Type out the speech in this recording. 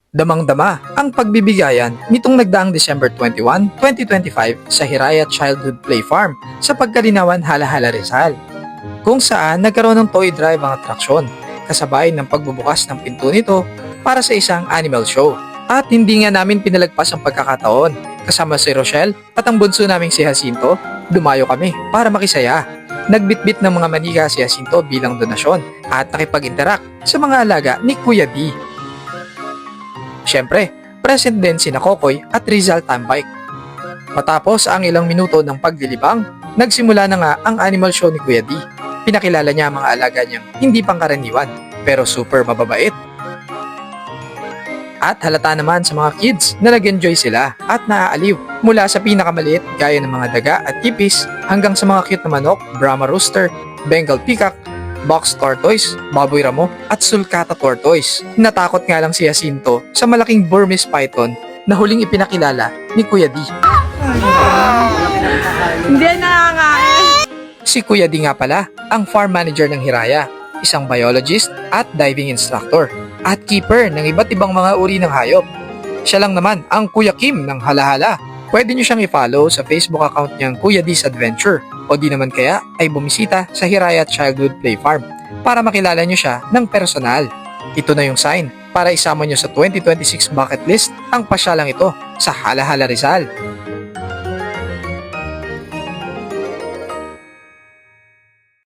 Damang-dama ang pagbibigayan nitong nagdaang December 21, 2025 sa Hiraya Childhood Play Farm sa Pagkalinawan, Halahala, Rizal, kung saan nagkaroon ng toy drive ang atraksyon kasabay ng pagbubukas ng pinto nito para sa isang animal show. At hindi nga namin pinalagpas ang pagkakataon. Kasama si Rochelle at ang bunso naming si Jacinto, dumayo kami para makisaya. Nagbitbit ng mga manika si Jacinto bilang donasyon at nakipag-interact sa mga alaga ni Kuya D. Siyempre, present din sina Kokoy at Rizal Tambike. Matapos ang ilang minuto ng paglilibang, nagsimula na nga ang animal show ni Kuya D. Pinakilala niya ang mga alaga niyang hindi pangkaraniwan pero super mababait. At halata naman sa mga kids na nag-enjoy sila at naaaliw mula sa pinakamaliit gaya ng mga daga at tipis hanggang sa mga cute na manok, Brahma Rooster, Bengal Peacock, Box Tortoise, Baboy Ramo at Sulcata Tortoise. Natakot nga lang si Jacinto sa malaking Burmese Python na huling ipinakilala ni Kuya D. Hindi nakakain. Si Kuya D nga pala ang farm manager ng Hiraya, isang biologist at diving instructor at keeper ng iba't ibang mga uri ng hayop. Siya lang naman ang Kuya Kim ng Halahala. Pwede nyo siyang i-follow sa Facebook account niyang Kuya D's Adventure o di naman kaya ay bumisita sa Hiraya Childhood Play Farm para makilala nyo siya ng personal. Ito na yung sign para isama nyo sa 2026 bucket list ang pasyalang ito sa Halahala, Rizal.